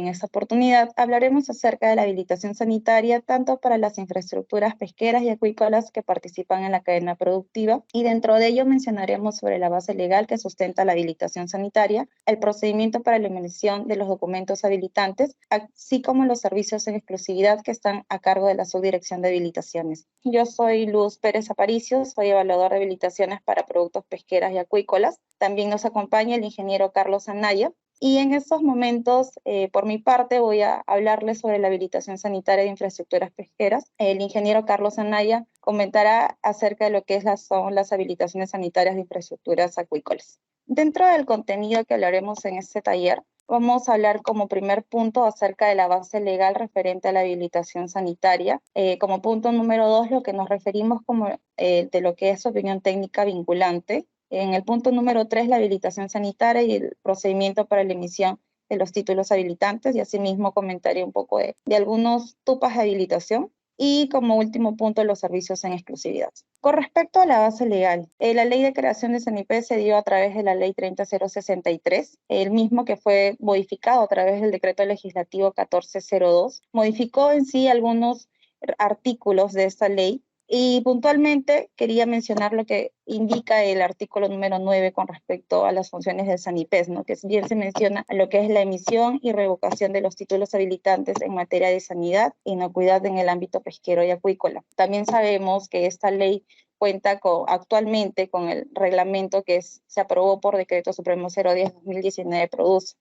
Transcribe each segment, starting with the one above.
en esta oportunidad hablaremos acerca de la habilitación sanitaria tanto para las infraestructuras pesqueras y acuícolas que participan en la cadena productiva, y dentro de ello mencionaremos sobre la base legal que sustenta la habilitación sanitaria, el procedimiento para la emisión de los documentos habilitantes, así como los servicios en exclusividad que están a cargo de la Subdirección de Habilitaciones. Yo soy Luz Pérez Aparicio, soy evaluador de habilitaciones para productos pesqueras y acuícolas. También nos acompaña el ingeniero Carlos Anaya. Y en estos momentos, por mi parte, voy a hablarles sobre la habilitación sanitaria de infraestructuras pesqueras. El ingeniero Carlos Anaya comentará acerca de lo que son las habilitaciones sanitarias de infraestructuras acuícolas. Dentro del contenido que hablaremos en este taller, vamos a hablar como primer punto acerca de la base legal referente a la habilitación sanitaria. Como punto número 2, lo que nos referimos como de lo que es opinión técnica vinculante. En el punto número 3, la habilitación sanitaria y el procedimiento para la emisión de los títulos habilitantes, y asimismo comentaré un poco de algunos tipos de habilitación. Y como último punto, los servicios en exclusividad. Con respecto a la base legal, la ley de creación de SANIPES se dio a través de la ley 30063, el mismo que fue modificado a través del decreto legislativo 1402, modificó en sí algunos artículos de esta ley. Y puntualmente quería mencionar lo que indica el artículo número 9 con respecto a las funciones del SANIPES, ¿no? Que bien se menciona lo que es la emisión y revocación de los títulos habilitantes en materia de sanidad e inocuidad en el ámbito pesquero y acuícola. También sabemos que esta ley cuenta actualmente con el reglamento que se aprobó por Decreto Supremo 010-2019 produce,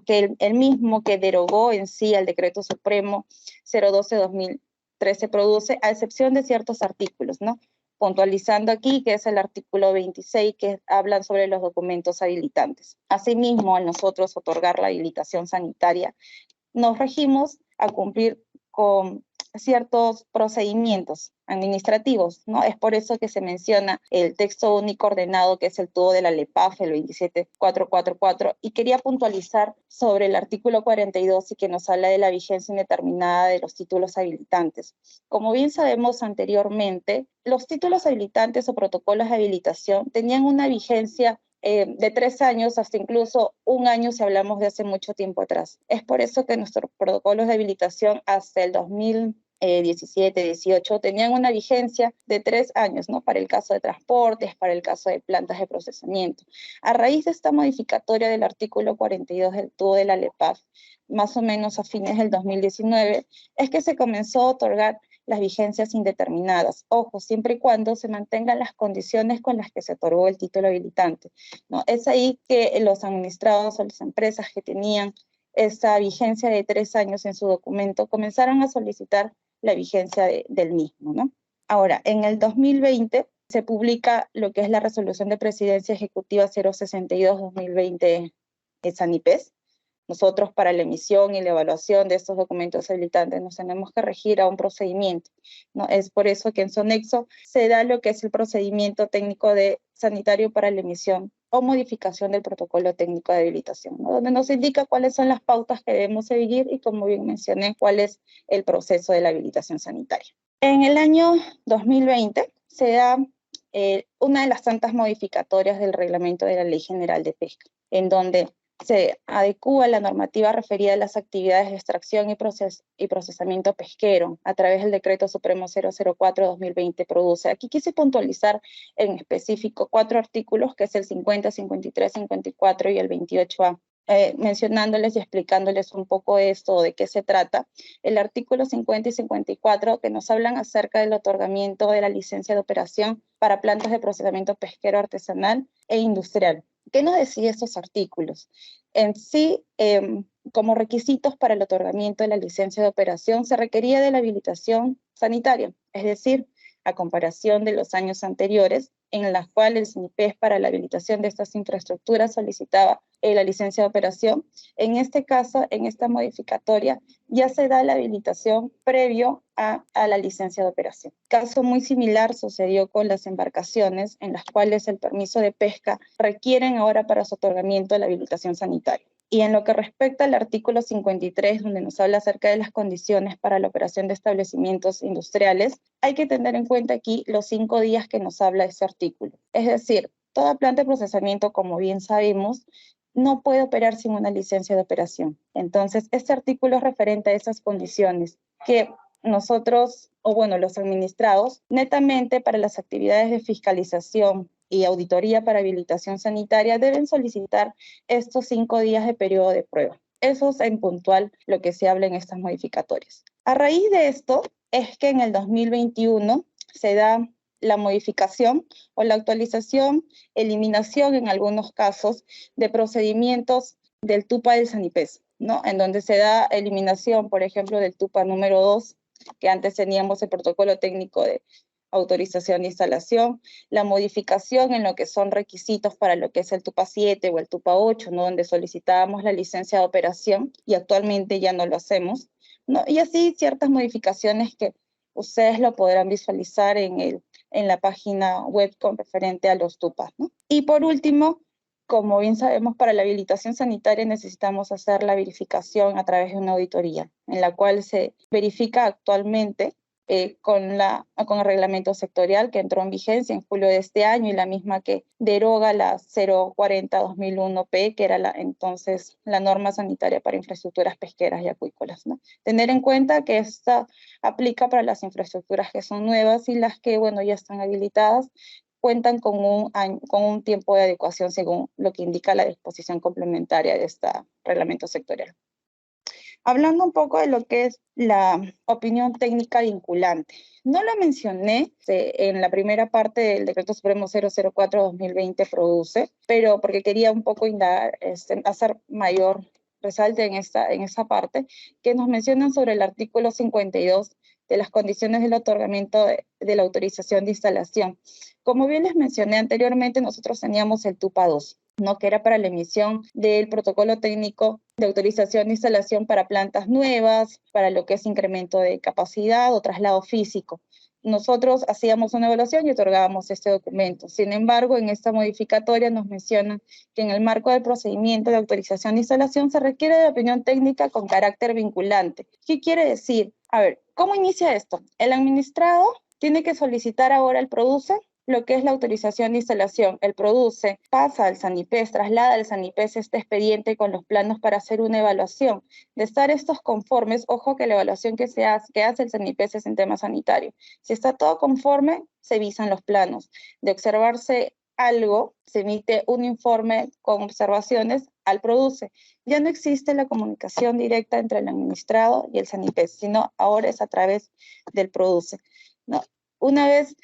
que el mismo que derogó en sí al Decreto Supremo 012-2013 se produce, a excepción de ciertos artículos, ¿no? Puntualizando aquí que es el artículo 26 que hablan sobre los documentos habilitantes. Asimismo, al nosotros otorgar la habilitación sanitaria, nos regimos a cumplir con ciertos procedimientos administrativos, ¿no? Es por eso que se menciona el texto único ordenado, que es el tubo de la LEPAF, el 27444, y quería puntualizar sobre el artículo 42 y que nos habla de la vigencia indeterminada de los títulos habilitantes. Como bien sabemos anteriormente, los títulos habilitantes o protocolos de habilitación tenían una vigencia de 3 años hasta incluso 1 año si hablamos de hace mucho tiempo atrás. Es por eso que nuestros protocolos de habilitación hasta el 2017, 18 tenían una vigencia de 3 años, ¿no? Para el caso de transportes, para el caso de plantas de procesamiento. A raíz de esta modificatoria del artículo 42 del tubo de la LEPAF, más o menos a fines del 2019, es que se comenzó a otorgar las vigencias indeterminadas. Ojo, siempre y cuando se mantengan las condiciones con las que se otorgó el título habilitante, ¿no? Es ahí que los administrados o las empresas que tenían esa vigencia de 3 años en su documento comenzaron a solicitar la vigencia del mismo, ¿no? Ahora, en el 2020 se publica lo que es la Resolución de Presidencia Ejecutiva 062-2020 de SANIPES. Nosotros para la emisión y la evaluación de estos documentos habilitantes nos tenemos que regir a un procedimiento, ¿no? Es por eso que en su anexo se da lo que es el procedimiento técnico sanitario para la emisión o modificación del protocolo técnico de habilitación, ¿no? Donde nos indica cuáles son las pautas que debemos seguir y, como bien mencioné, cuál es el proceso de la habilitación sanitaria. En el año 2020 se da una de las tantas modificatorias del reglamento de la Ley General de Pesca, en donde se adecúa la normativa referida a las actividades de extracción y procesamiento pesquero a través del Decreto Supremo 004-2020 produce. Aquí quise puntualizar en específico 4 artículos, que es el 50, 53, 54 y el 28A. Mencionándoles y explicándoles un poco esto, de qué se trata. El artículo 50 y 54 que nos hablan acerca del otorgamiento de la licencia de operación para plantas de procesamiento pesquero artesanal e industrial. ¿Qué nos decía estos artículos? En sí, como requisitos para el otorgamiento de la licencia de operación, se requería de la habilitación sanitaria, es decir, a comparación de los años anteriores, en las cuales el SANIPES para la habilitación de estas infraestructuras solicitaba la licencia de operación. En este caso, en esta modificatoria, ya se da la habilitación previo a la licencia de operación. Caso muy similar sucedió con las embarcaciones, en las cuales el permiso de pesca requieren ahora para su otorgamiento la habilitación sanitaria. Y en lo que respecta al artículo 53, donde nos habla acerca de las condiciones para la operación de establecimientos industriales, hay que tener en cuenta aquí los 5 días que nos habla ese artículo. Es decir, toda planta de procesamiento, como bien sabemos, no puede operar sin una licencia de operación. Entonces, este artículo es referente a esas condiciones que nosotros, o bueno, los administrados, netamente para las actividades de fiscalización y auditoría para habilitación sanitaria deben solicitar estos 5 días de periodo de prueba. Eso es en puntual lo que se habla en estas modificatorias. A raíz de esto es que en el 2021 se da la modificación o la actualización, eliminación en algunos casos de procedimientos del TUPA del SANIPES, ¿no? En donde se da eliminación, por ejemplo, del TUPA número 2, que antes teníamos el protocolo técnico de autorización de instalación, la modificación en lo que son requisitos para lo que es el TUPA 7 o el TUPA 8, ¿no? Donde solicitábamos la licencia de operación y actualmente ya no lo hacemos, ¿no? Y así ciertas modificaciones que ustedes lo podrán visualizar en la página web con referente a los TUPAs, ¿no? Y por último, como bien sabemos, para la habilitación sanitaria necesitamos hacer la verificación a través de una auditoría, en la cual se verifica actualmente con el reglamento sectorial que entró en vigencia en julio de este año y la misma que deroga la 040-2001P, que era entonces la norma sanitaria para infraestructuras pesqueras y acuícolas, ¿no? Tener en cuenta que esta aplica para las infraestructuras que son nuevas y las que, bueno, ya están habilitadas, cuentan con un tiempo de adecuación según lo que indica la disposición complementaria de este reglamento sectorial. Hablando un poco de lo que es la opinión técnica vinculante. No lo mencioné en la primera parte del Decreto Supremo 004-2020 produce, pero porque quería un poco indagar, hacer mayor resalte en esa parte, que nos mencionan sobre el artículo 52 de las condiciones del otorgamiento de la autorización de instalación. Como bien les mencioné anteriormente, nosotros teníamos el TUPA 2, ¿no? Que era para la emisión del protocolo técnico de autorización de instalación para plantas nuevas, para lo que es incremento de capacidad o traslado físico. Nosotros hacíamos una evaluación y otorgábamos este documento. Sin embargo, en esta modificatoria nos mencionan que en el marco del procedimiento de autorización de instalación se requiere de opinión técnica con carácter vinculante. ¿Qué quiere decir? A ver, ¿cómo inicia esto? El administrado tiene que solicitar ahora el PRODUCE lo que es la autorización de instalación. El PRODUCE pasa al SANIPES, traslada al SANIPES este expediente con los planos para hacer una evaluación. De estar estos conformes, ojo que la evaluación que hace el SANIPES es en tema sanitario. Si está todo conforme, se visan los planos. De observarse algo, se emite un informe con observaciones al PRODUCE. Ya no existe la comunicación directa entre el administrado y el SANIPES, sino ahora es a través del PRODUCE, ¿no? Una vez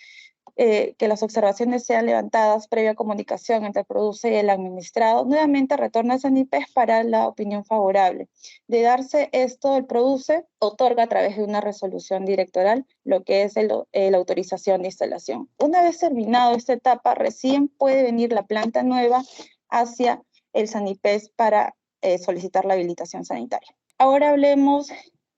que las observaciones sean levantadas previa comunicación entre el PRODUCE y el administrado, nuevamente retorna a SANIPES para la opinión favorable. De darse esto, el PRODUCE otorga a través de una resolución directoral lo que es la autorización de instalación. Una vez terminado esta etapa, recién puede venir la planta nueva hacia el SANIPES para solicitar la habilitación sanitaria. Ahora hablemos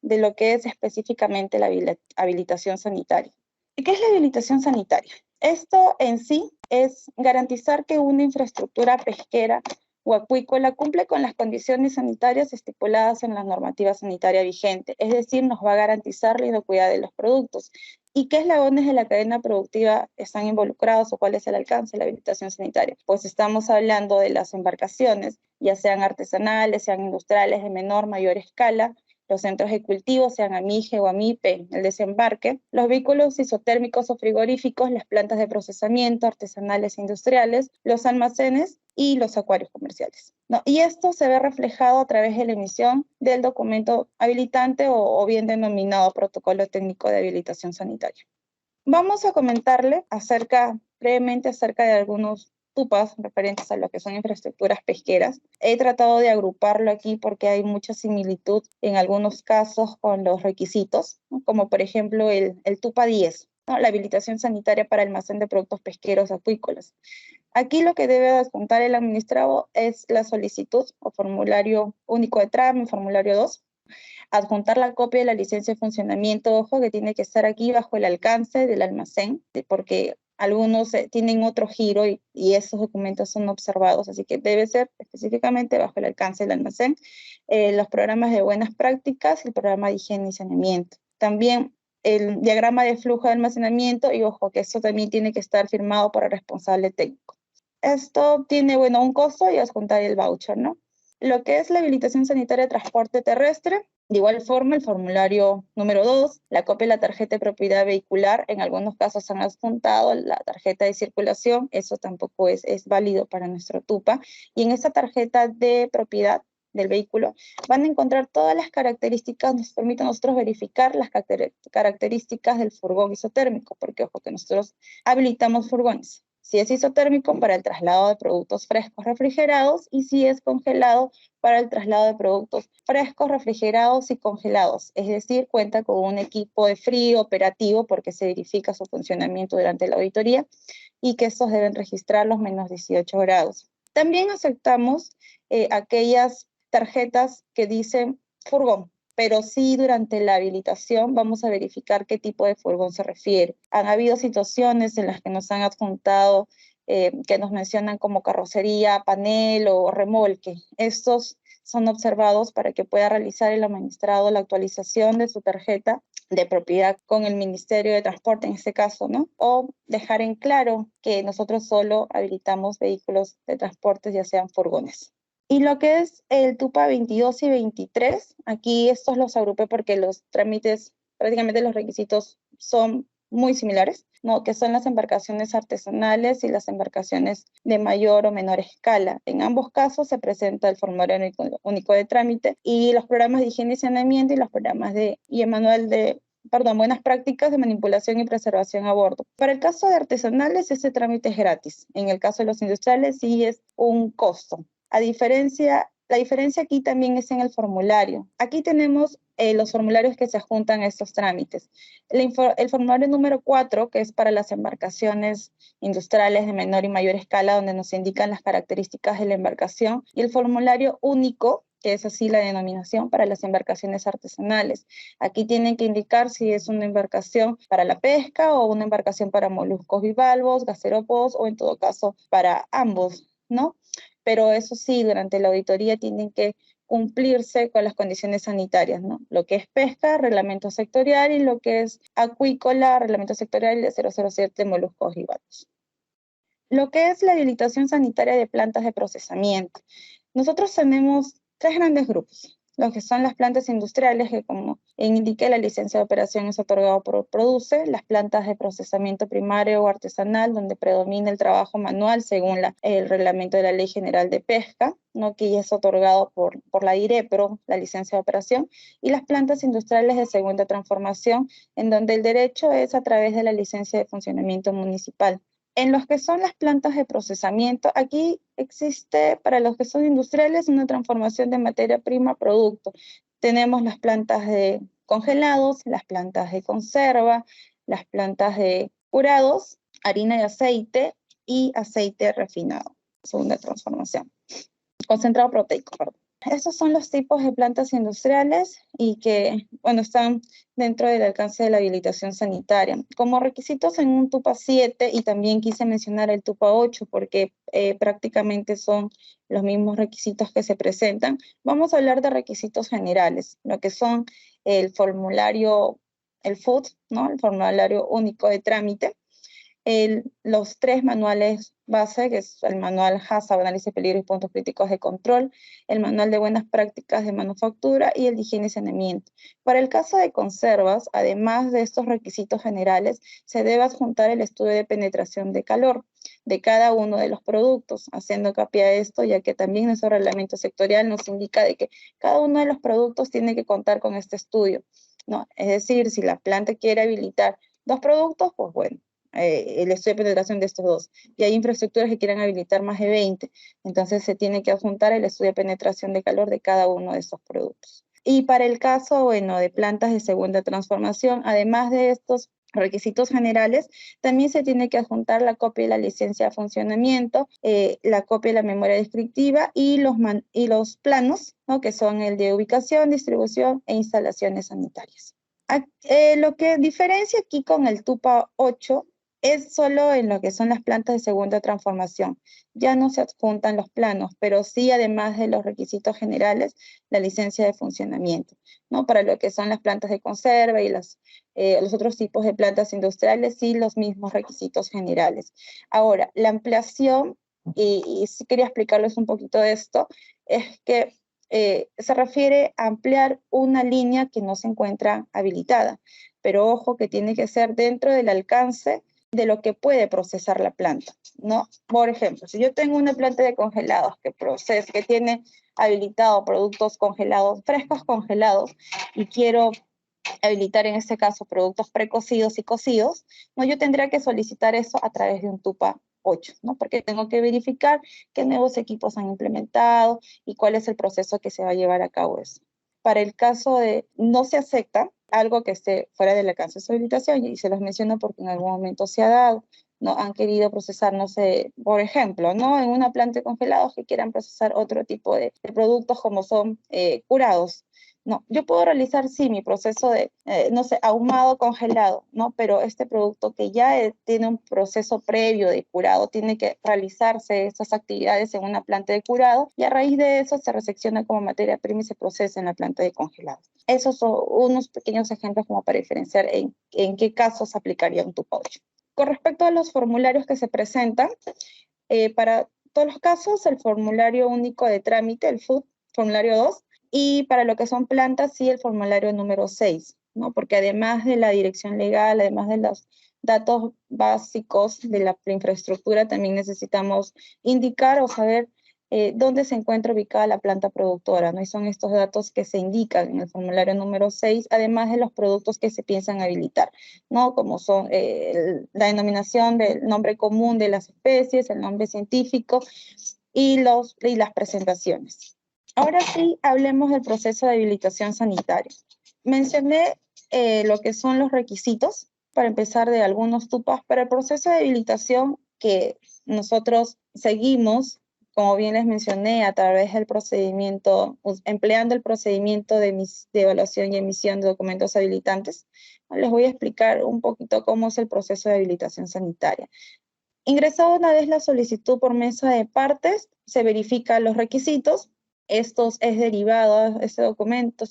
de lo que es específicamente la habilitación sanitaria. ¿Qué es la habilitación sanitaria? Esto en sí es garantizar que una infraestructura pesquera o acuícola cumple con las condiciones sanitarias estipuladas en la normativa sanitaria vigente, es decir, nos va a garantizar la inocuidad de los productos. ¿Y qué eslabones de la cadena productiva están involucrados o cuál es el alcance de la habilitación sanitaria? Pues estamos hablando de las embarcaciones, ya sean artesanales, sean industriales de menor, mayor escala, los centros de cultivo, sean AMIGE o AMIPE, el desembarque, los vehículos isotérmicos o frigoríficos, las plantas de procesamiento, artesanales e industriales, los almacenes y los acuarios comerciales, ¿no? Y esto se ve reflejado a través de la emisión del documento habilitante o bien denominado protocolo técnico de habilitación sanitaria. Vamos a comentarle brevemente acerca de algunos TUPAs referentes a lo que son infraestructuras pesqueras. He tratado de agruparlo aquí porque hay mucha similitud en algunos casos con los requisitos, ¿no? Como por ejemplo el TUPA 10, ¿no? La habilitación sanitaria para almacén de productos pesqueros acuícolas. Aquí lo que debe adjuntar el administrado es la solicitud o formulario único de trámite, formulario 2, adjuntar la copia de la licencia de funcionamiento, ojo que tiene que estar aquí bajo el alcance del almacén, porque algunos tienen otro giro y esos documentos son observados, así que debe ser específicamente bajo el alcance del almacén, los programas de buenas prácticas y el programa de higiene y saneamiento. También el diagrama de flujo de almacenamiento y ojo que eso también tiene que estar firmado por el responsable técnico. Esto tiene, bueno, un costo y adjuntar el voucher, ¿no? Lo que es la habilitación sanitaria de transporte terrestre, de igual forma, el formulario número 2, la copia de la tarjeta de propiedad vehicular, en algunos casos han adjuntado la tarjeta de circulación, eso tampoco es válido para nuestro TUPA, y en esa tarjeta de propiedad del vehículo van a encontrar todas las características, nos permiten a nosotros verificar las características del furgón isotérmico, porque ojo que nosotros habilitamos furgones. Si es isotérmico, para el traslado de productos frescos refrigerados, y si es congelado, para el traslado de productos frescos, refrigerados y congelados. Es decir, cuenta con un equipo de frío operativo porque se verifica su funcionamiento durante la auditoría y que estos deben registrar los menos 18 grados. También aceptamos aquellas tarjetas que dicen furgón, pero sí durante la habilitación vamos a verificar qué tipo de furgón se refiere. Han habido situaciones en las que nos han adjuntado que nos mencionan como carrocería, panel o remolque. Estos son observados para que pueda realizar el administrado la actualización de su tarjeta de propiedad con el Ministerio de Transporte en este caso, ¿no? O dejar en claro que nosotros solo habilitamos vehículos de transporte, ya sean furgones. Y lo que es el TUPA 22 y 23, aquí estos los agrupé porque los trámites, prácticamente los requisitos son muy similares, ¿no? Que son las embarcaciones artesanales y las embarcaciones de mayor o menor escala. En ambos casos se presenta el formulario único de trámite y los programas de higiene y saneamiento y los programas y el manual de buenas prácticas de manipulación y preservación a bordo. Para el caso de artesanales, este trámite es gratis. En el caso de los industriales, sí es un costo. La diferencia aquí también es en el formulario. Aquí tenemos los formularios que se adjuntan a estos trámites. El formulario número 4, que es para las embarcaciones industriales de menor y mayor escala, donde nos indican las características de la embarcación, y el formulario único, que es así la denominación, para las embarcaciones artesanales. Aquí tienen que indicar si es una embarcación para la pesca o una embarcación para moluscos bivalvos, gasterópodos o en todo caso para ambos, ¿no? Pero eso sí, durante la auditoría tienen que cumplirse con las condiciones sanitarias, ¿no? Lo que es pesca, reglamento sectorial, y lo que es acuícola, reglamento sectorial de 007, moluscos bivalvos. Lo que es la habilitación sanitaria de plantas de procesamiento. Nosotros tenemos tres grandes grupos. Lo que son las plantas industriales, que como indiqué, la licencia de operación es otorgada por Produce, las plantas de procesamiento primario o artesanal, donde predomina el trabajo manual según el reglamento de la Ley General de Pesca, ¿no? Que ya es otorgado por la DIREPRO, la licencia de operación, y las plantas industriales de segunda transformación, en donde el derecho es a través de la licencia de funcionamiento municipal. En los que son las plantas de procesamiento, aquí existe para los que son industriales una transformación de materia prima a producto. Tenemos las plantas de congelados, las plantas de conserva, las plantas de curados, harina de aceite y aceite refinado, segunda transformación. Concentrado proteico, perdón. Estos son los tipos de plantas industriales y que, bueno, están dentro del alcance de la habilitación sanitaria. Como requisitos en un TUPA 7, y también quise mencionar el TUPA 8 porque prácticamente son los mismos requisitos que se presentan, vamos a hablar de requisitos generales, lo que son el formulario, el FUT, ¿no? El formulario único de trámite, los tres manuales base, que es el manual HACCP, análisis de peligro y puntos críticos de control, el manual de buenas prácticas de manufactura y el de higiene y saneamiento. Para el caso de conservas, además de estos requisitos generales, se debe adjuntar el estudio de penetración de calor de cada uno de los productos, haciendo hincapié a esto, ya que también nuestro reglamento sectorial nos indica de que cada uno de los productos tiene que contar con este estudio, ¿no? Es decir, si la planta quiere habilitar 2 productos, pues bueno, el estudio de penetración de estos 2. Y hay infraestructuras que quieran habilitar más de 20. Entonces se tiene que adjuntar el estudio de penetración de calor de cada uno de esos productos. Y para el caso, bueno, de plantas de segunda transformación, además de estos requisitos generales, también se tiene que adjuntar la copia de la licencia de funcionamiento, la copia de la memoria descriptiva y los planos, ¿no? Que son el de ubicación, distribución e instalaciones sanitarias. Lo que diferencia aquí con el TUPA 8 es solo en lo que son las plantas de segunda transformación. Ya no se adjuntan los planos, pero sí, además de los requisitos generales, la licencia de funcionamiento, ¿no? Para lo que son las plantas de conserva y los otros tipos de plantas industriales, sí, los mismos requisitos generales. Ahora, la ampliación y sí quería explicarles un poquito de esto, es que se refiere a ampliar una línea que no se encuentra habilitada, pero ojo que tiene que ser dentro del alcance de lo que puede procesar la planta, ¿no? Por ejemplo, si yo tengo una planta de congelados que tiene habilitado productos congelados, frescos congelados, y quiero habilitar en este caso productos precocidos y cocidos, ¿no? Yo tendría que solicitar eso a través de un TUPA 8, ¿no? Porque tengo que verificar qué nuevos equipos han implementado y cuál es el proceso que se va a llevar a cabo eso. Para el caso de no se acepta algo que esté fuera del alcance de su habilitación, y se los menciono porque en algún momento se ha dado, ¿no? Han querido procesar, no sé, por ejemplo, ¿no? En una planta de congelados que quieran procesar otro tipo de productos como son curados. No, yo puedo realizar, sí, mi proceso de, no sé, ahumado congelado, ¿no? Pero este producto que ya tiene un proceso previo de curado, tiene que realizarse esas actividades en una planta de curado y a raíz de eso se resecciona como materia prima y se procesa en la planta de congelado. Esos son unos pequeños ejemplos como para diferenciar en qué casos aplicaría un TUPA 8. Con respecto a los formularios que se presentan, para todos los casos, el formulario único de trámite, el FUT, formulario 2, y para lo que son plantas, sí, el formulario número 6, ¿no? Porque además de la dirección legal, además de los datos básicos de la infraestructura, también necesitamos indicar o saber dónde se encuentra ubicada la planta productora, ¿no? Y son estos datos que se indican en el formulario número 6, además de los productos que se piensan habilitar, ¿no? Como son la denominación del nombre común de las especies, el nombre científico y las presentaciones. Ahora sí, hablemos del proceso de habilitación sanitaria. Mencioné lo que son los requisitos, para empezar de algunos TUPAs, para el proceso de habilitación que nosotros seguimos, como bien les mencioné, a través del procedimiento, empleando el procedimiento de evaluación y emisión de documentos habilitantes. Les voy a explicar un poquito cómo es el proceso de habilitación sanitaria. Ingresada una vez la solicitud por mesa de partes, se verifican los requisitos. Estos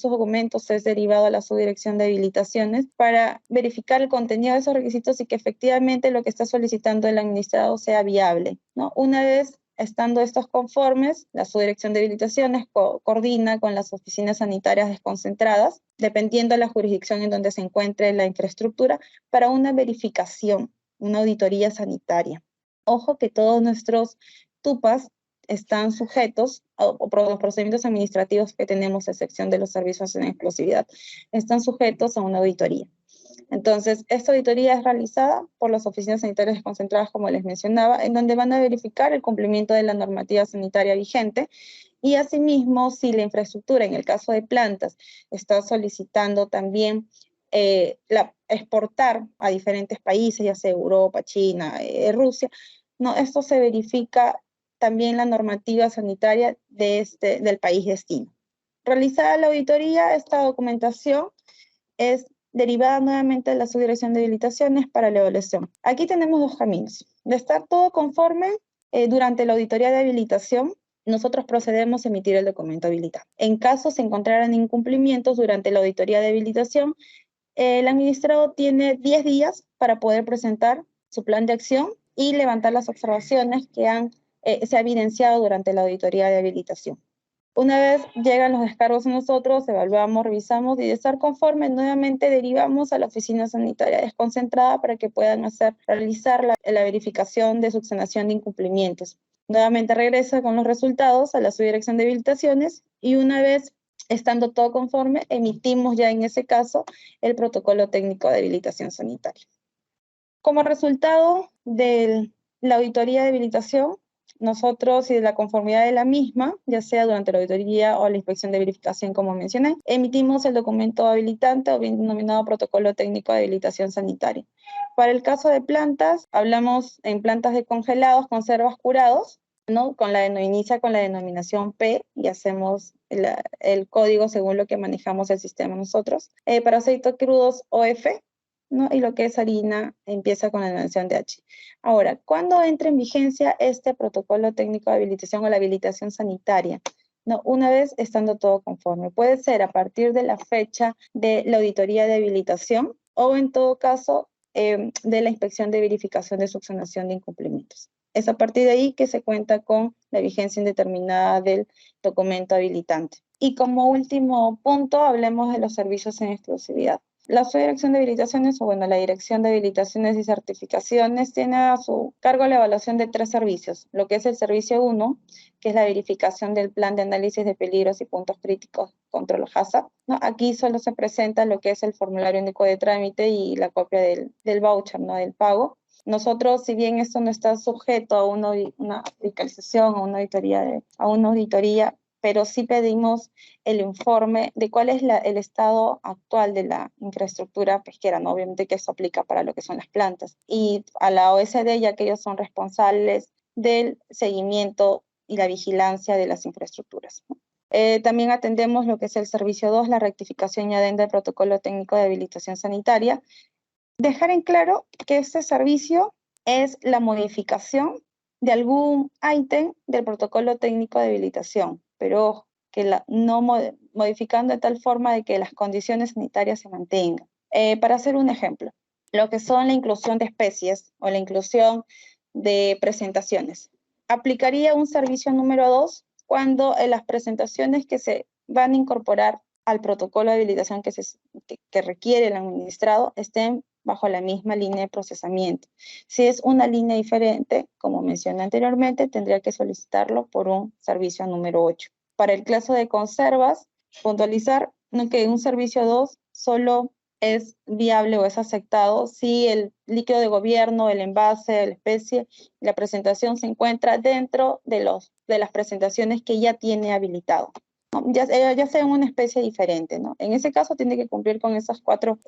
documentos es derivado a la subdirección de habilitaciones para verificar el contenido de esos requisitos y que efectivamente lo que está solicitando el administrado sea viable, ¿no? Una vez estando estos conformes, la subdirección de habilitaciones coordina con las oficinas sanitarias desconcentradas, dependiendo de la jurisdicción en donde se encuentre la infraestructura, para una verificación, una auditoría sanitaria. Ojo que todos nuestros TUPAs están sujetos, los procedimientos administrativos que tenemos, a excepción de los servicios en explosividad, están sujetos a una auditoría. Entonces, esta auditoría es realizada por las oficinas sanitarias desconcentradas, como les mencionaba, en donde van a verificar el cumplimiento de la normativa sanitaria vigente y asimismo, si la infraestructura, en el caso de plantas, está solicitando también exportar a diferentes países, ya sea Europa, China, Rusia, no, esto se verifica también la normativa sanitaria del país destino. Realizada la auditoría, esta documentación es derivada nuevamente de la subdirección de habilitaciones para la evaluación. Aquí tenemos dos caminos. De estar todo conforme, durante la auditoría de habilitación, nosotros procedemos a emitir el documento habilitado. En caso se encontraran incumplimientos durante la auditoría de habilitación, el administrado tiene 10 días para poder presentar su plan de acción y levantar las observaciones que se ha evidenciado durante la auditoría de habilitación. Una vez llegan los descargos a nosotros, evaluamos, revisamos y de estar conforme, nuevamente derivamos a la oficina sanitaria desconcentrada para que puedan realizar la verificación de subsanación de incumplimientos. Nuevamente regresa con los resultados a la subdirección de habilitaciones y una vez estando todo conforme, emitimos ya en ese caso el protocolo técnico de habilitación sanitaria. Como resultado de la auditoría de habilitación, nosotros y de la conformidad de la misma, ya sea durante la auditoría o la inspección de verificación, como mencioné, emitimos el documento habilitante o bien denominado protocolo técnico de habilitación sanitaria. Para el caso de plantas, hablamos en plantas de congelados, conservas, curados, ¿no? Inicia con la denominación P y hacemos el código según lo que manejamos el sistema nosotros. Para aceites crudos, OF, ¿no? Y lo que es harina empieza con la denominación de H. Ahora, ¿cuándo entra en vigencia este protocolo técnico de habilitación o la habilitación sanitaria? No, una vez estando todo conforme. Puede ser a partir de la fecha de la auditoría de habilitación o en todo caso de la inspección de verificación de subsanación de incumplimientos. Es a partir de ahí que se cuenta con la vigencia indeterminada del documento habilitante. Y como último punto, hablemos de los servicios en exclusividad. La Subdirección de Habilitaciones, o bueno, la Dirección de Habilitaciones y Certificaciones, tiene a su cargo la evaluación de 3 servicios, lo que es el servicio 1, que es la verificación del plan de análisis de peligros y puntos críticos contra los HACCP, ¿no? Aquí solo se presenta lo que es el formulario único de trámite y la copia del voucher, ¿no? Del pago. Nosotros, si bien esto no está sujeto a una fiscalización, a una auditoría, pero sí pedimos el informe de cuál es el estado actual de la infraestructura pesquera, ¿no? Obviamente que eso aplica para lo que son las plantas. Y a la OSD, ya que ellos son responsables del seguimiento y la vigilancia de las infraestructuras, ¿no? También atendemos lo que es el servicio 2, la rectificación y adenda del protocolo técnico de habilitación sanitaria. Dejar en claro que este servicio es la modificación de algún ítem del protocolo técnico de habilitación, pero ojo, que no modificando de tal forma de que las condiciones sanitarias se mantengan. Para hacer un ejemplo, lo que son la inclusión de especies o la inclusión de presentaciones. Aplicaría un servicio número 2 cuando las presentaciones que se van a incorporar al protocolo de habilitación que requiere el administrado estén bajo la misma línea de procesamiento. Si es una línea diferente, como mencioné anteriormente, tendría que solicitarlo por un servicio número 8. Para el caso de conservas, puntualizar que un servicio 2 solo es viable o es aceptado si el líquido de gobierno, el envase, la especie, la presentación se encuentra dentro de las presentaciones que ya tiene habilitado. Ya sea una especie diferente, ¿no? En ese caso tiene que cumplir con esos cuatro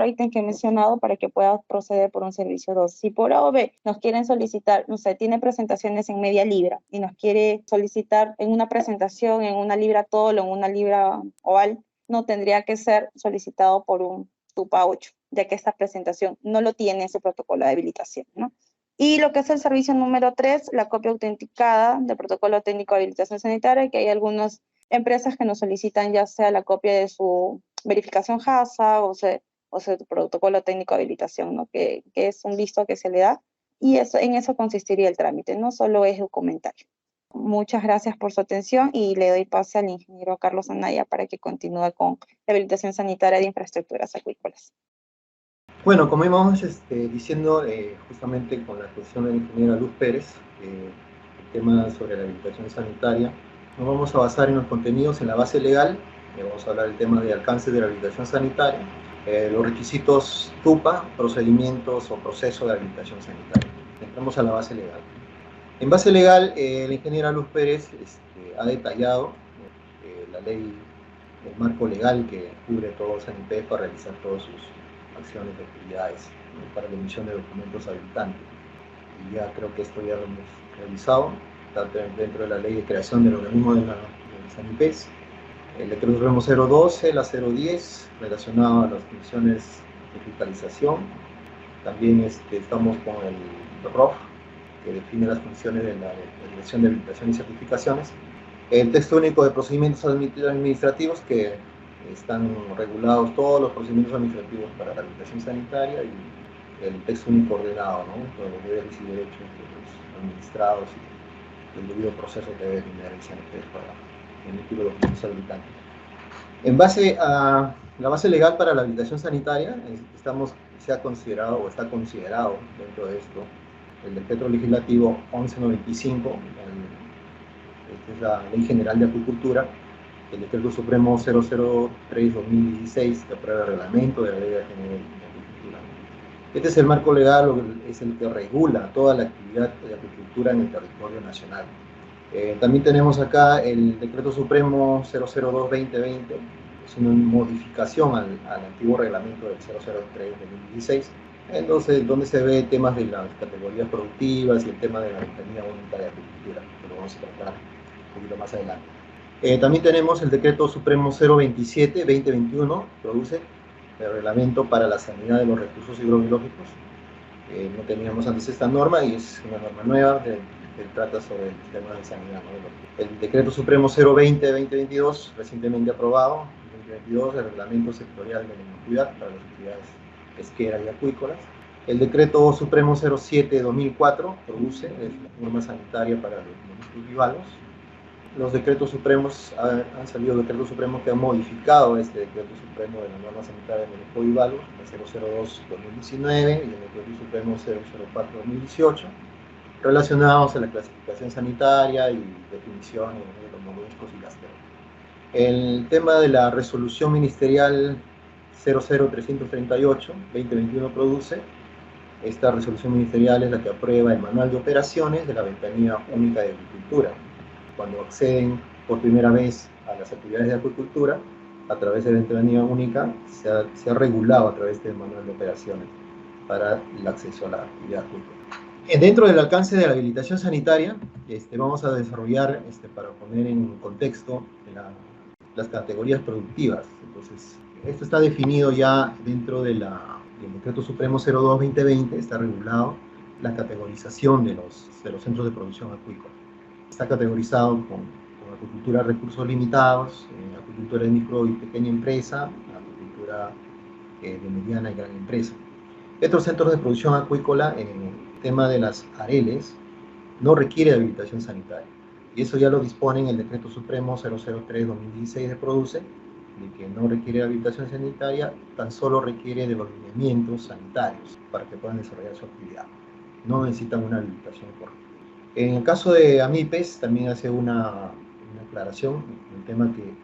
ítems que he mencionado para que pueda proceder por un servicio 2. Si por A o B nos quieren solicitar, no sé, tiene presentaciones en media libra y nos quiere solicitar en una presentación en una libra tolo o en una libra oval, no tendría que ser solicitado por un TUPA 8, ya que esta presentación no lo tiene en su protocolo de habilitación, ¿no? Y lo que es el servicio número 3, la copia autenticada del protocolo técnico de habilitación sanitaria, que hay algunas empresas que nos solicitan ya sea la copia de su verificación HACCP o su protocolo técnico de habilitación, ¿no? Que es un visto que se le da, y en eso consistiría el trámite, no solo es documentario. Muchas gracias por su atención y le doy pase al ingeniero Carlos Anaya para que continúe con la habilitación sanitaria de infraestructuras acuícolas. Bueno, como íbamos diciendo, justamente con la exposición de la ingeniera Luz Pérez, el tema sobre la habilitación sanitaria, nos vamos a basar en los contenidos en la base legal, vamos a hablar del tema de alcance de la habilitación sanitaria, los requisitos TUPA, procedimientos o proceso de habilitación sanitaria. Entramos a la base legal. En base legal, la ingeniera Luz Pérez ha detallado la ley, el marco legal que cubre todo SANIPEF para realizar todas sus acciones de actividades, ¿no? Para la emisión de documentos habilitantes. Y ya creo que esto ya lo hemos realizado, tanto dentro de la ley de creación del organismo de SANIPEF, el decreto supremo 012, la 010, relacionado a las funciones de fiscalización. También estamos con el ROF, que define las funciones de la Dirección de Habilitación y Certificaciones. El texto único de procedimientos administrativos, que están regulados todos los procedimientos administrativos para la habilitación sanitaria, y el texto único ordenado, ¿no? Todos los deberes y derechos de los administrados y el debido proceso que debe tener el SANIPEF para emitir los documentos habilitantes. En base a la base legal para la habilitación sanitaria, se ha considerado o está considerado dentro de esto el decreto legislativo 1195, esta es la Ley General de Acuicultura, el decreto supremo 003-2016, que aprueba el reglamento de la Ley General de Acuicultura. Este es el marco legal, es el que regula toda la actividad de acuicultura en el territorio nacional. También tenemos acá el decreto supremo 002-2020, es una modificación al antiguo reglamento del 003-2016, entonces donde se ve temas de las categorías productivas y el tema de la ventanilla única de agricultura, que lo vamos a tratar un poquito más adelante. También tenemos el decreto supremo 027-2021, produce el reglamento para la sanidad de los recursos hidrobiológicos. No teníamos antes esta norma y es una norma nueva que trata sobre el tema de sanidad, ¿no? El decreto supremo 020-2022, recientemente aprobado, 2022, el reglamento sectorial de la inocuidad para las actividades pesqueras y acuícolas. El decreto supremo 07/2004 produce es la norma sanitaria para los moluscos bivalvos. Los decretos supremos, han salido decretos supremos que han modificado este decreto supremo de la norma sanitaria de moluscos bivalvos, el 002/2019 y el decreto supremo 004/2018, relacionados a la clasificación sanitaria y definición de los moluscos y las teorías. El tema de la resolución ministerial 00338/2021 produce. Esta resolución ministerial es la que aprueba el manual de operaciones de la Ventanilla Única de Agricultura. Cuando acceden por primera vez a las actividades de acuicultura, a través de la Ventanilla Única, se ha regulado a través del manual de operaciones para el acceso a la actividad acuícola. Dentro del alcance de la habilitación sanitaria, vamos a desarrollar, para poner en contexto, las categorías productivas. Entonces, esto está definido ya dentro del Decreto Supremo 02/2020, está regulado la categorización de los centros de producción acuícola. Está categorizado con acuicultura de recursos limitados, acuicultura de micro y pequeña empresa, acuicultura de mediana y gran empresa. Estos centros de producción acuícola, en el tema de las areles, no requiere de habilitación sanitaria. Y eso ya lo dispone en el Decreto Supremo 003/2016 de Produce, de que no requiere de habilitación sanitaria, tan solo requiere de los lineamientos sanitarios para que puedan desarrollar su actividad. No necesitan una habilitación correcta. En el caso de AMIPES, también hace una aclaración, el tema que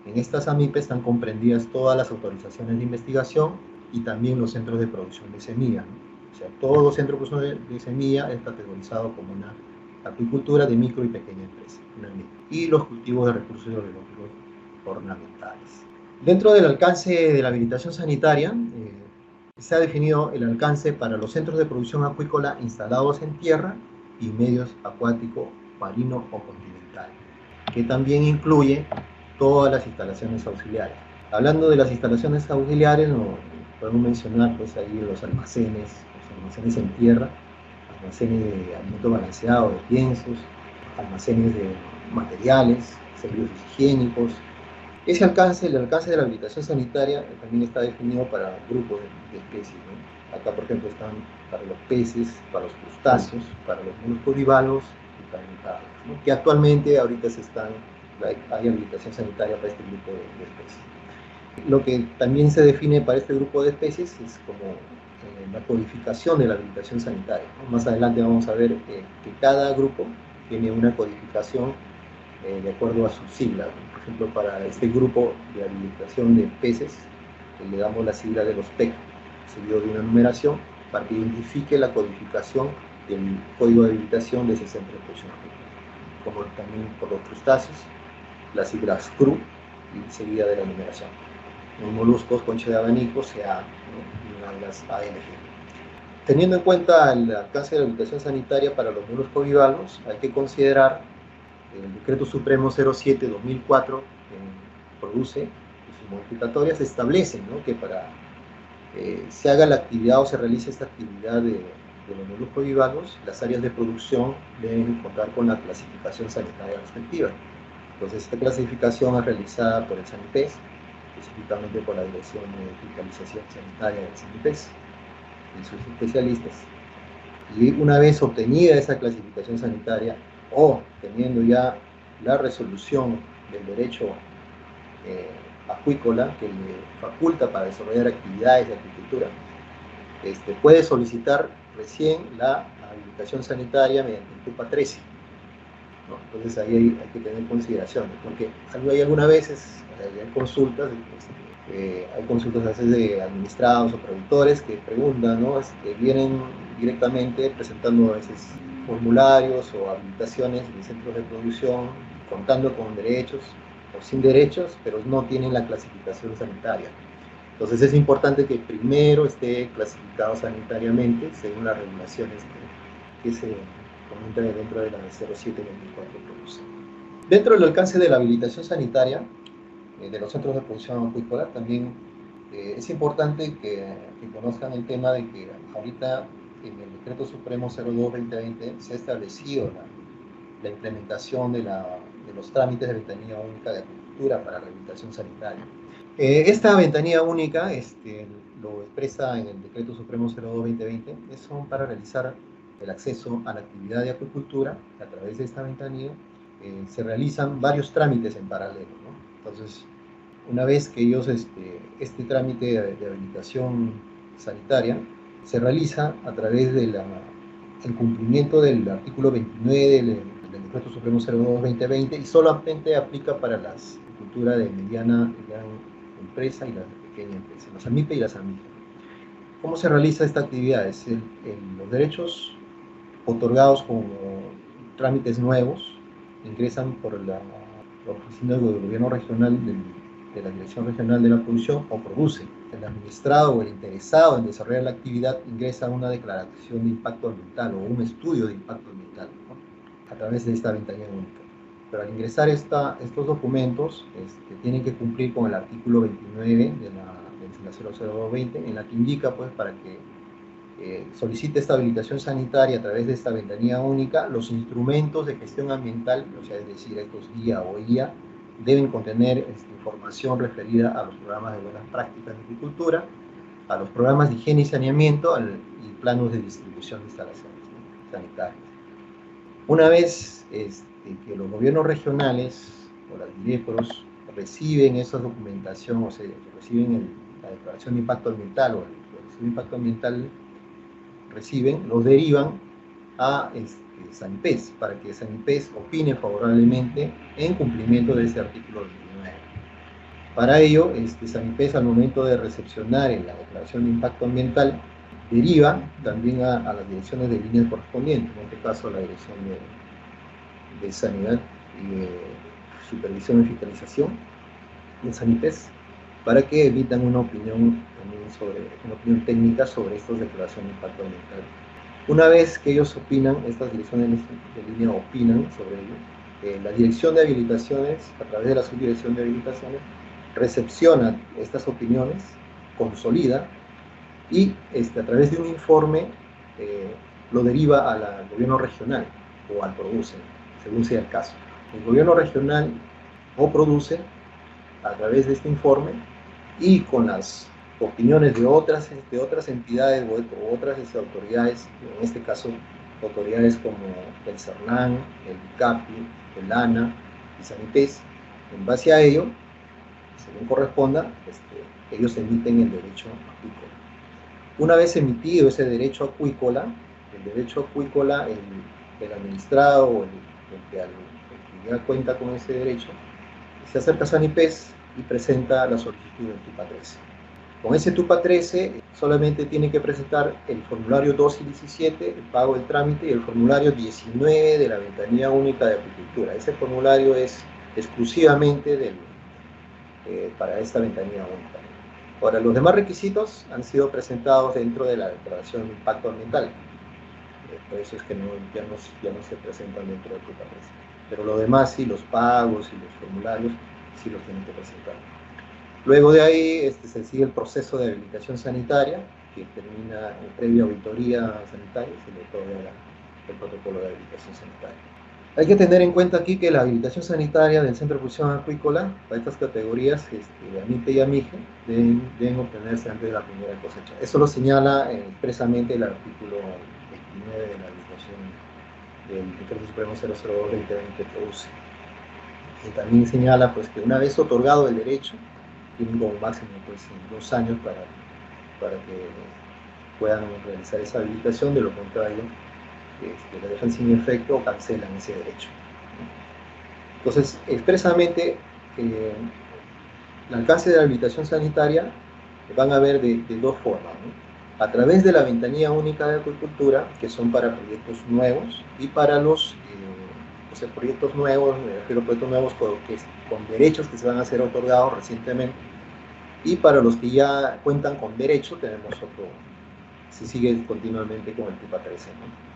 en estas AMIPES están comprendidas todas las autorizaciones de investigación y también los centros de producción de semilla, ¿no? O sea, todo centro de producción de semilla es categorizado como una acuicultura de micro y pequeña empresa, y los cultivos de recursos biológicos ornamentales. Dentro del alcance de la habilitación sanitaria, se ha definido el alcance para los centros de producción acuícola instalados en tierra y medios acuático, marino o continental, que también incluye todas las instalaciones auxiliares. Hablando de las instalaciones auxiliares, podemos mencionar pues ahí los almacenes en tierra, almacenes de alimento balanceado, de piensos, almacenes de materiales, servicios higiénicos. El alcance de la habilitación sanitaria también está definido para grupos de especies, ¿no? Acá, por ejemplo, están para los peces, para los crustáceos, para los moluscos bivalvos y para el algas, ¿no? Que actualmente ahorita hay habilitación sanitaria para este grupo de especies. Lo que también se define para este grupo de especies es como la codificación de la habilitación sanitaria, ¿no? Más adelante vamos a ver que cada grupo tiene una codificación de acuerdo a sus siglas, ¿no? Por ejemplo, para este grupo de habilitación de peces, le damos la sigla de los PEC, seguido de una numeración, para que identifique la codificación del código de habilitación de ese centro de producción acuícola. Como también por los crustáceos, las siglas CRU, y seguida de la numeración. Los moluscos, concha de abanico, CA, ¿no? Y las ALG. Teniendo en cuenta el alcance de la habilitación sanitaria para los moluscos bivalvos, hay que considerar el Decreto Supremo 07/2004 produce, y sus modificatorias establecen, ¿no?, que para se haga la actividad o se realice esta actividad de los moluscos bivalvos, las áreas de producción deben contar con la clasificación sanitaria respectiva. Entonces, esta clasificación es realizada por el SANIPES, específicamente por la Dirección de Fiscalización Sanitaria del SANIPES y sus especialistas. Y una vez obtenida esa clasificación sanitaria, o teniendo ya la resolución del derecho acuícola que le faculta para desarrollar actividades de acuicultura, puede solicitar recién la habilitación sanitaria mediante el TUPA 13, ¿no? Entonces ahí hay que tener consideración, porque hay algunas veces hay consultas, hay consultas a veces de administrados o productores que preguntan, ¿no? Vienen directamente presentando a veces formularios o habilitaciones de centros de producción, contando con derechos o sin derechos, pero no tienen la clasificación sanitaria. Entonces es importante que primero esté clasificado sanitariamente según las regulaciones que se comentan dentro de la 07/2004 produce. Dentro del alcance de la habilitación sanitaria de los centros de producción acuícola, también es importante que conozcan el tema de que ahorita en el Decreto Supremo 02/2020 se ha establecido la implementación de los trámites de ventanilla única de acuicultura para rehabilitación sanitaria. Esta ventanilla única lo expresa en el Decreto Supremo 02/2020, son para realizar el acceso a la actividad de acuicultura a través de esta ventanilla. Se realizan varios trámites en paralelo, ¿no? Entonces, una vez que ellos, este trámite de habilitación sanitaria se realiza a través del cumplimiento del artículo 29 del Decreto Supremo 02/2020 y solamente aplica para las acuicultura de mediana empresa y la pequeña empresa, las AMIPE y las AMIFE. ¿Cómo se realiza esta actividad? Los derechos otorgados como trámites nuevos ingresan por la oficina del gobierno regional de la Dirección Regional de la Producción o produce. El administrado o el interesado en desarrollar la actividad ingresa una declaración de impacto ambiental o un estudio de impacto ambiental, ¿no? A través de esta ventanilla única. Pero al ingresar estos documentos, tienen que cumplir con el artículo 29 de la 00220, en la que indica, pues, para que solicite esta habilitación sanitaria a través de esta ventanilla única, los instrumentos de gestión ambiental, o sea, es decir, estos guía o guía, deben contener información referida a los programas de buenas prácticas de agricultura, a los programas de higiene y saneamiento y planos de distribución de instalaciones, ¿no?, sanitarias. Una vez que los gobiernos regionales o las DIREPROS reciben esa documentación, o sea, reciben la declaración de impacto ambiental o el impacto ambiental reciben, los derivan a SANIPES, para que SANIPES opine favorablemente en cumplimiento de ese artículo 29. Para ello, SANIPES, al momento de recepcionar la declaración de impacto ambiental, deriva también a las direcciones de líneas correspondientes, en este caso a la Dirección de Sanidad y de Supervisión y Fiscalización de SANIPES, para que emitan una opinión técnica sobre estas declaraciones de impacto ambiental. Una vez que ellos opinan, estas direcciones de línea opinan sobre ello, la Dirección de Habilitaciones, a través de la Subdirección de Habilitaciones, recepciona estas opiniones, consolida y a través de un informe lo deriva al gobierno regional o al produce, según sea el caso. El gobierno regional o produce, a través de este informe y con las opiniones de otras entidades o otras autoridades, en este caso autoridades como el CERNAN, el ICAPI, el ANA y SANIPES, en base a ello, según corresponda, ellos emiten el derecho acuícola. Una vez emitido ese derecho acuícola, el administrado o el que ya cuenta con ese derecho, se acerca a SANIPES y presenta la solicitud del TUPA 13. Con ese TUPA 13 solamente tiene que presentar el formulario 2 y 17, el pago del trámite, y el formulario 19 de la ventanilla única de acuicultura. Ese formulario es exclusivamente para esta ventanilla única. Ahora, los demás requisitos han sido presentados dentro de la declaración de impacto ambiental. Por eso es que ya no se presentan dentro del TUPA 13. Pero lo demás, sí, los pagos y los formularios, sí los tienen que presentar. Luego de ahí se sigue el proceso de habilitación sanitaria, que termina en previa auditoría sanitaria, se le otorga el protocolo de habilitación sanitaria. Hay que tener en cuenta aquí que la habilitación sanitaria del Centro de Producción Acuícola, para estas categorías, de AMIPE y AMIGE, deben obtenerse antes de la primera cosecha. Eso lo señala expresamente el artículo 29 de la habilitación del Decreto Supremo 002/2020 que produce. Y también señala, pues, que una vez otorgado el derecho, tienen como máximo, pues, 2 años para que puedan realizar esa habilitación. De lo contrario, la dejan sin efecto o cancelan ese derecho. Entonces, expresamente, el alcance de la habilitación sanitaria van a ver de 2 formas, ¿no? A través de la ventanilla única de acuicultura, que son para proyectos nuevos, y para los proyectos nuevos, con derechos que se van a ser otorgados recientemente, y para los que ya cuentan con derecho, tenemos se sigue continuamente con el TUPA 13, ¿no?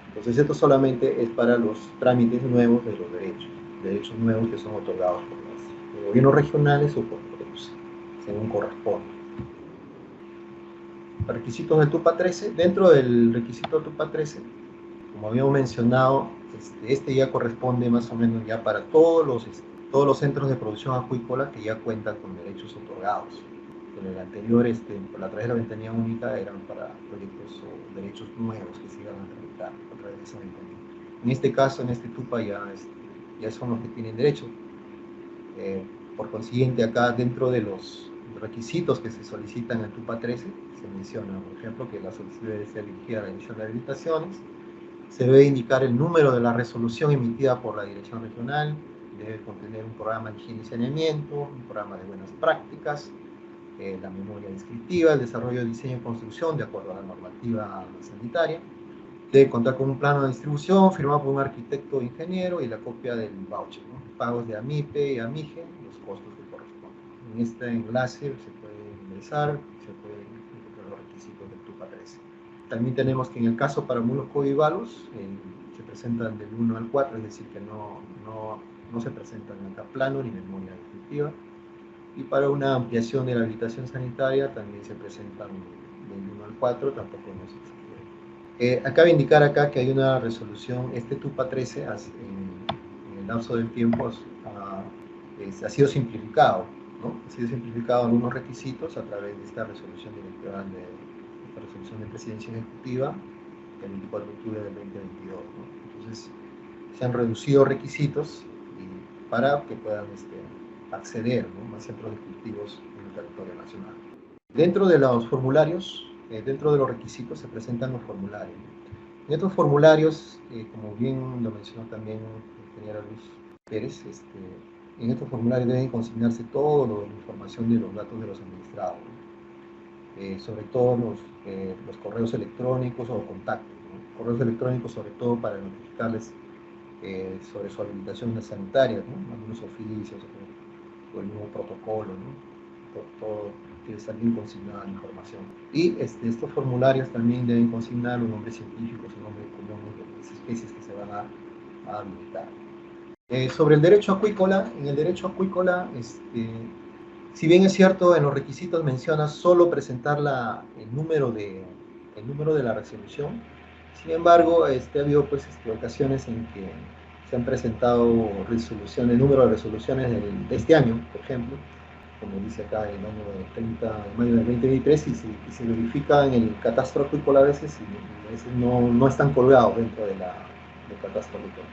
Entonces, esto solamente es para los trámites nuevos de los derechos nuevos que son otorgados por los gobiernos regionales o por PRODUCE, según corresponde. Requisitos del TUPA 13. Dentro del requisito del TUPA 13, como habíamos mencionado, ya corresponde más o menos ya para todos los centros de producción acuícola que ya cuentan con derechos otorgados. con el anterior, por la través de la ventanilla única, eran para proyectos o derechos nuevos que se iban a tramitar a través de esa ventanilla. En este caso, en este TUPA ya son los que tienen derecho. Por consiguiente, acá dentro de los requisitos que se solicitan en el TUPA 13, se menciona, por ejemplo, que la solicitud debe ser dirigida a la Dirección de Habilitaciones, se debe indicar el número de la resolución emitida por la Dirección Regional, debe contener un programa de higiene y saneamiento, un programa de buenas prácticas, la memoria descriptiva, el desarrollo, diseño y construcción de acuerdo a la normativa sanitaria, debe contar con un plano de distribución firmado por un arquitecto o ingeniero y la copia del voucher, ¿no? Pagos de AMIPE y AMIGE, los costos que corresponden. En este enlace se puede ingresar, se pueden encontrar los requisitos del TUPA 13. También tenemos que en el caso para muros covivalos se presentan del 1 al 4, es decir, que no se presentan acá plano ni memoria descriptiva. Y para una ampliación de la habilitación sanitaria también se presentan del 1 al 4, tampoco no se exige. Acaba de indicar acá que hay una resolución, este TUPA 13 en el lapso del tiempo ha sido simplificado, ¿no? Ha sido simplificado algunos requisitos a través de esta resolución directiva esta resolución de presidencia ejecutiva el 24 de octubre del 2022, ¿no? Entonces se han reducido requisitos para que puedan acceder, ¿no?, más centros ejecutivos en el territorio nacional. Dentro de los formularios, dentro de los requisitos se presentan los formularios. En estos formularios, como bien lo mencionó también la ingeniera Luz Pérez, en estos formularios deben consignarse toda la información de los datos de los administrados, ¿no? Sobre todo los correos electrónicos o contactos, ¿no? Correos electrónicos sobre todo para notificarles sobre su habilitación sanitaria, ¿no? Algunos oficios o el nuevo protocolo, ¿no? Todo debe estar bien consignada la información. Y estos formularios también deben consignar los nombres científicos, los nombres comunes de las especies que se van a habilitar. Sobre el derecho acuícola, en el derecho acuícola, si bien es cierto, en los requisitos menciona solo presentar el número de la resolución, sin embargo, ha habido pues, ocasiones en que se han presentado resoluciones, el número de resoluciones de este año, por ejemplo, como dice acá, el año 30 de mayo del 2023, y se verifica en el catastro acuícola a veces, y a veces no están colgados dentro del catastro acuícola.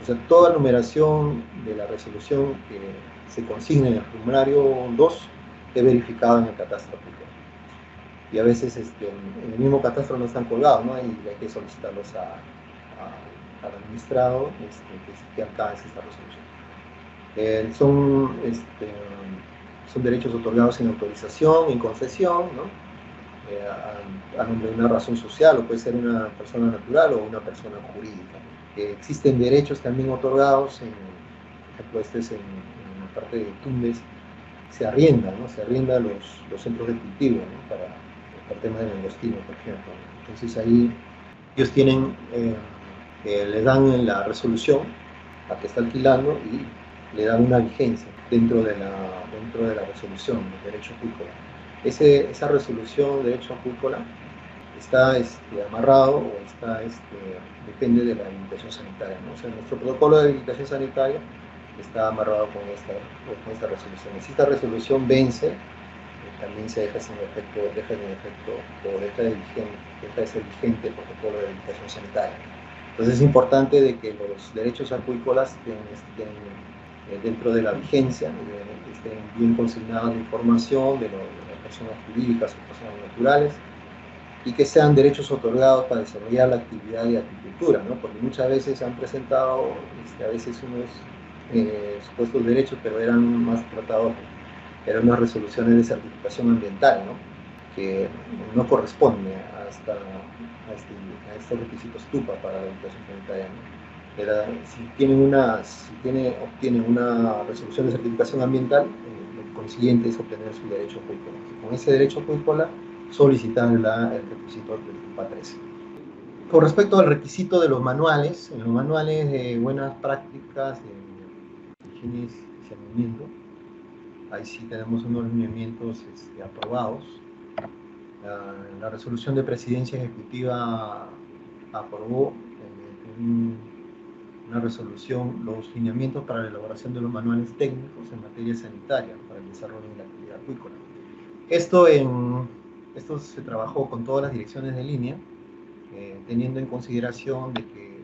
O sea, toda numeración de la resolución que se consigna en el formulario 2 es verificada en el catastro acuícola. Y a veces en el mismo catastro no están colgados, ¿no? Y hay que solicitarlos al administrado que alcance esta resolución. Son derechos otorgados en autorización, en concesión, ¿no? A nombre de una razón social, o puede ser una persona natural o una persona jurídica. Existen derechos también otorgados, por ejemplo, en la parte de Tumbes, se arrienda, ¿no? Se arrienda los centros de cultivo, ¿no? Para el tema del langostino, por ejemplo. Entonces ahí ellos le dan la resolución a que está alquilando y le dan una vigencia dentro de la resolución del derecho acuícola. Esa resolución de derecho acuícola está amarrado o depende de la habilitación sanitaria, ¿no? O sea, nuestro protocolo de habilitación sanitaria está amarrado con esta resolución. Si esta resolución vence, también se deja sin efecto, o deja de ser vigente el protocolo de habilitación sanitaria. Entonces es importante de que los derechos acuícolas estén dentro de la vigencia, estén bien consignadas la información de las personas jurídicas o personas naturales, y que sean derechos otorgados para desarrollar la actividad de acuicultura, ¿no? Porque muchas veces se han presentado a veces unos supuestos derechos, pero eran más tratados, eran unas resoluciones de certificación ambiental, ¿no? Que no corresponde a estos requisitos TUPA para la habilitación sanitaria, ¿no? Obtienen una resolución de certificación ambiental, lo consiguiente es obtener su derecho acuícola. Con ese derecho acuícola solicitar el requisito del TUPA 13. Con respecto al requisito de los manuales, en los manuales de buenas prácticas de higiene y saneamiento, ahí sí tenemos unos lineamientos aprobados. La resolución de presidencia ejecutiva aprobó una resolución los lineamientos para la elaboración de los manuales técnicos en materia sanitaria para el desarrollo de la actividad acuícola. Esto se trabajó con todas las direcciones de línea, teniendo en consideración de que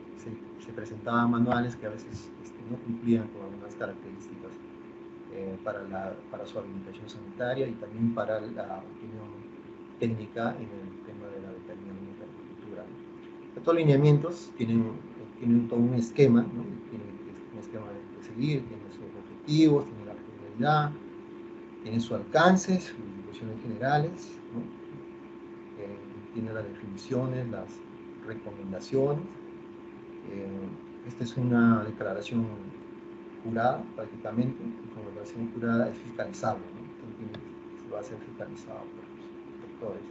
se presentaban manuales que a veces no cumplían con algunas características para su habilitación sanitaria y también para la opinión técnica en el tema de la veterinaria y la agricultura. Estos lineamientos tienen todo un esquema, ¿no? Tienen un esquema de seguir, tienen sus objetivos, tienen la finalidad, tienen su alcance, sus disposiciones generales, ¿no? Tiene las definiciones, las recomendaciones. Esta es una declaración jurada prácticamente, y como declaración jurada es fiscalizable, ¿no? Se va a ser fiscalizado por los inspectores.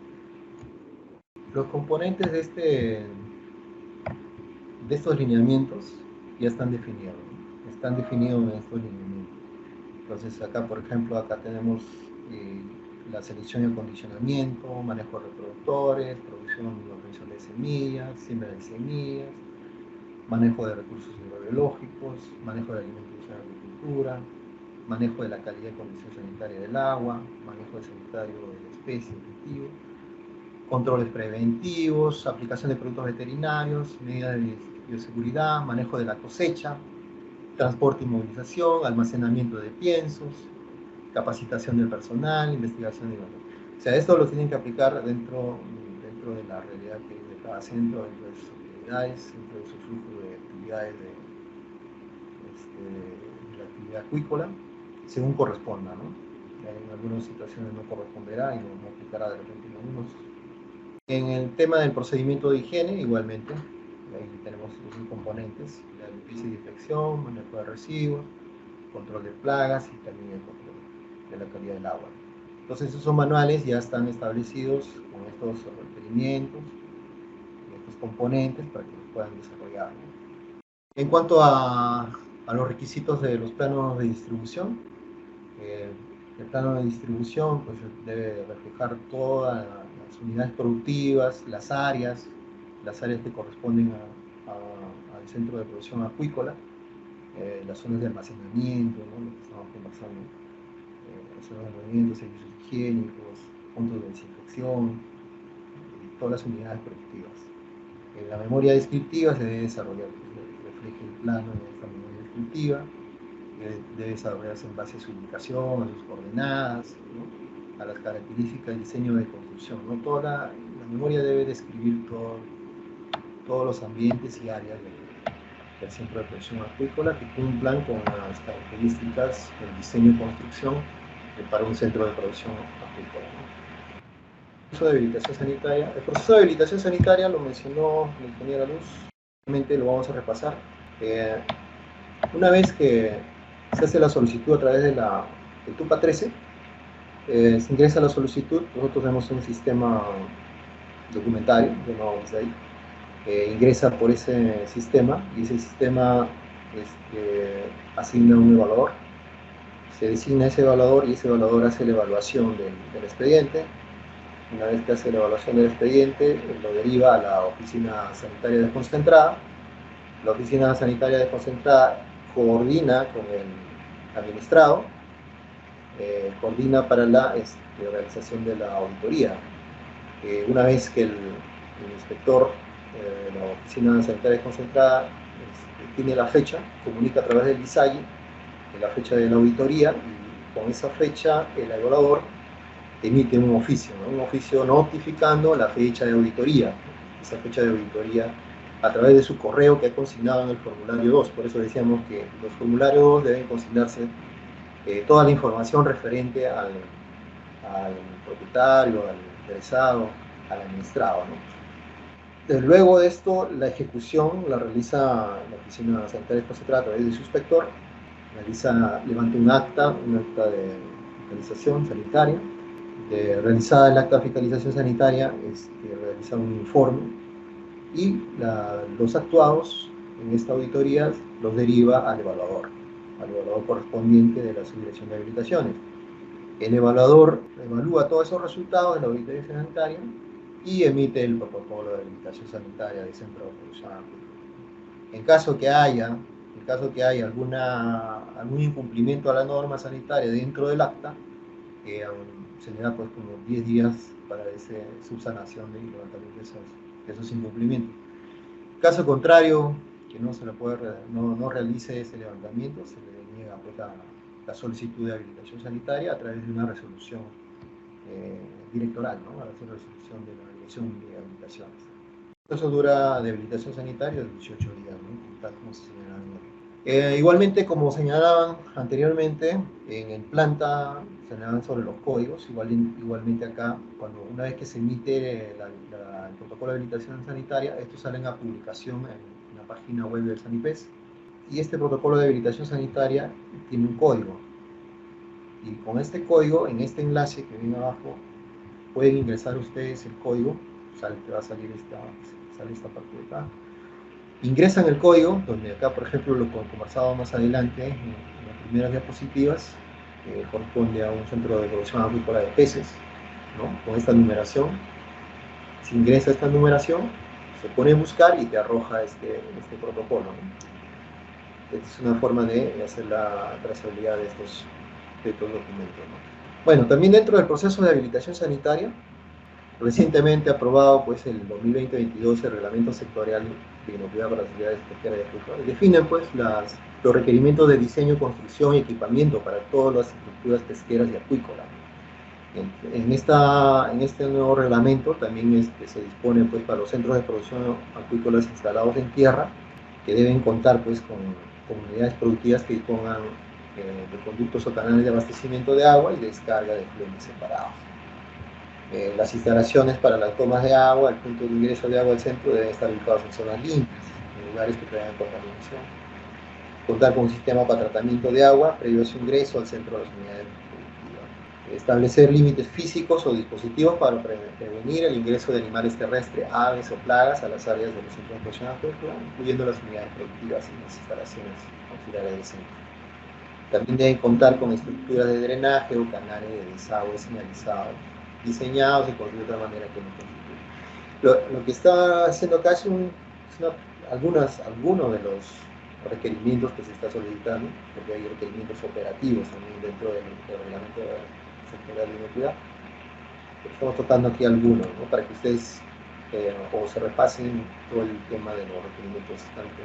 Los componentes de estos lineamientos ya están definidos, ¿no? Están definidos en estos lineamientos. Entonces acá, por ejemplo, acá tenemos la selección y acondicionamiento, manejo de reproductores, producción y obtención de semillas, siembra de semillas, manejo de recursos hidrobiológicos, manejo de alimentos en agricultura, manejo de la calidad y condición sanitaria del agua, manejo sanitario de la especie objetivo, controles preventivos, aplicación de productos veterinarios, medidas de bioseguridad, manejo de la cosecha, transporte y movilización, almacenamiento de piensos, capacitación del personal, investigación y valor. O sea, esto lo tienen que aplicar dentro de la realidad que de cada centro, dentro de sus actividades, dentro de su flujo de actividades de la actividad acuícola, según corresponda, ¿no? En algunas situaciones no corresponderá y no aplicará de repente en algunos. En el tema del procedimiento de higiene, igualmente, ahí tenemos sus componentes, la limpieza y desinfección, manejo de residuos, control de plagas y también el control de la calidad del agua. Entonces, esos manuales ya están establecidos con estos requerimientos, estos componentes para que los puedan desarrollar, ¿no? En cuanto a los requisitos de los planos de distribución, el plano de distribución pues, debe reflejar todas las unidades productivas, las áreas que corresponden al centro de producción acuícola, las zonas de almacenamiento, ¿no? Lo que estamos conversando, zonas de almacenamiento, servicios higiénicos, puntos de desinfección, todas las unidades productivas. La memoria descriptiva se debe desarrollar, refleje el plano de esta memoria descriptiva, debe desarrollarse en base a su ubicación, a sus coordenadas, ¿no? A las características del diseño de construcción, ¿no? La memoria debe describir todos los ambientes y áreas del centro de producción acuícola que cumplan con las características del diseño y construcción para un centro de producción acuícola, ¿no? El proceso de habilitación sanitaria. El proceso de habilitación sanitaria lo mencionó la ingeniera Luz, realmente lo vamos a repasar. Una vez que se hace la solicitud a través del TUPA 13, se ingresa la solicitud, nosotros tenemos un sistema documentario, llamamos ahí, ingresa por ese sistema y ese sistema asigna un evaluador, se designa ese evaluador y ese evaluador hace la evaluación del expediente. Una vez que hace la evaluación del expediente, lo deriva a la oficina sanitaria desconcentrada. La oficina sanitaria desconcentrada coordina con el administrado, coordina para la realización de la auditoría. Una vez que el inspector de la oficina sanitaria desconcentrada tiene la fecha, comunica a través del ISAGI la fecha de la auditoría y con esa fecha el evaluador emite un oficio, ¿no? Un oficio notificando la fecha de auditoría, esa fecha de auditoría a través de su correo que ha consignado en el formulario 2. Por eso decíamos que los formularios 2 deben consignarse toda la información referente al propietario, al interesado, al administrado, ¿no? Luego de esto, la ejecución la realiza la oficina sanitaria desconcentrada a través de su inspector, levanta un acta de fiscalización sanitaria. Realizada el acta de fiscalización sanitaria, realiza un informe y los actuados en esta auditoría los deriva al evaluador correspondiente de la subdirección de habilitaciones. El evaluador evalúa todos esos resultados de la auditoría sanitaria y emite el protocolo de habilitación sanitaria del centro de producción acuícola. En caso que haya algún incumplimiento a la norma sanitaria dentro del acta, se le da pues como 10 días para esa subsanación y levantamiento de esos incumplimientos. Caso contrario, que no se le no realice ese levantamiento, se le niega pues la solicitud de habilitación sanitaria a través de una resolución directoral, ¿no? A la resolución de la dirección de habilitaciones. Eso dura de habilitación sanitaria de 18 días, ¿no? Tal como se señala. Igualmente, como señalaban anteriormente, en el planta señalaban sobre los códigos, igualmente acá, una vez que se emite el protocolo de habilitación sanitaria, estos salen a publicación en la página web del SANIPES, y este protocolo de habilitación sanitaria tiene un código, y con este código, en este enlace que viene abajo, pueden ingresar ustedes el código, te va a salir esta parte de acá. Ingresan el código, donde acá, por ejemplo, lo conversado más adelante, en las primeras diapositivas, corresponde a un centro de producción agrícola de peces, ¿no? Con esta numeración. Si ingresa esta numeración, se pone a buscar y te arroja este protocolo, ¿no? Esta es una forma de hacer la trazabilidad de estos documentos, ¿no? Bueno, también dentro del proceso de habilitación sanitaria, recientemente aprobado pues el 2020-22 el reglamento sectorial de inocuidad para las actividades pesqueras y acuícolas, definen pues los requerimientos de diseño, construcción y equipamiento para todas las estructuras pesqueras y acuícolas. En este nuevo reglamento también se dispone pues para los centros de producción acuícolas instalados en tierra, que deben contar pues con unidades productivas que dispongan de conductos o canales de abastecimiento de agua y descarga de fluentes separados. Las instalaciones para las tomas de agua, el punto de ingreso de agua al centro deben estar ubicados en zonas limpias, en lugares que traigan contaminación. Contar con un sistema para tratamiento de agua previo a su ingreso al centro de las unidades productivas. Establecer límites físicos o dispositivos para prevenir el ingreso de animales terrestres, aves o plagas a las áreas de los centros de producción agrícola, incluyendo las unidades productivas y las instalaciones auxiliares del centro. También deben contar con estructuras de drenaje o canales de desagüe señalizados, diseñados y construidos de otra manera que no constituyen. Lo que está haciendo acá es algunos de los requerimientos que se está solicitando, porque hay requerimientos operativos también dentro del reglamento sectorial de inocuidad. Estamos tratando aquí algunos, ¿no? Para que ustedes o se repasen todo el tema de los requerimientos tanto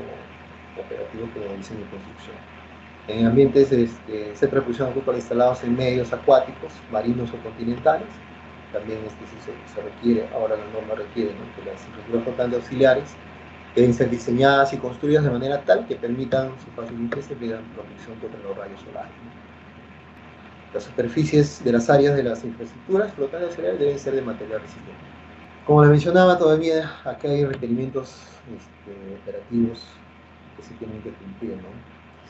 operativos como de diseño y construcción. En ambientes de centro de producción agrícola instalados en medios acuáticos, marinos o continentales, también se requiere, ahora la norma requiere, ¿no?, que las infraestructuras flotantes auxiliares deben ser diseñadas y construidas de manera tal que permitan su fácil ingreso y pidan protección contra los rayos solares, ¿no? Las superficies de las áreas de las infraestructuras flotantes auxiliares deben ser de material resistente. Como les mencionaba, todavía acá hay requerimientos operativos que se tienen que cumplir, ¿no?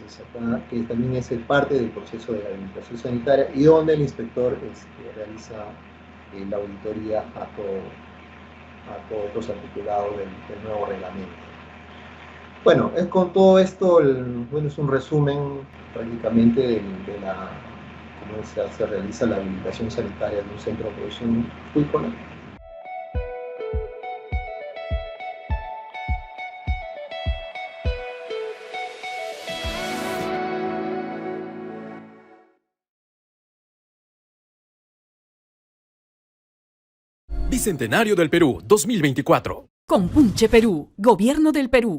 Acá, que también es parte del proceso de la habilitación sanitaria y donde el inspector realiza la auditoría a todos los articulados del nuevo reglamento. Bueno, es con todo esto, es un resumen prácticamente de cómo se realiza la habilitación sanitaria de un centro de producción acuícola. Bicentenario del Perú 2024. Compunche Perú, Gobierno del Perú.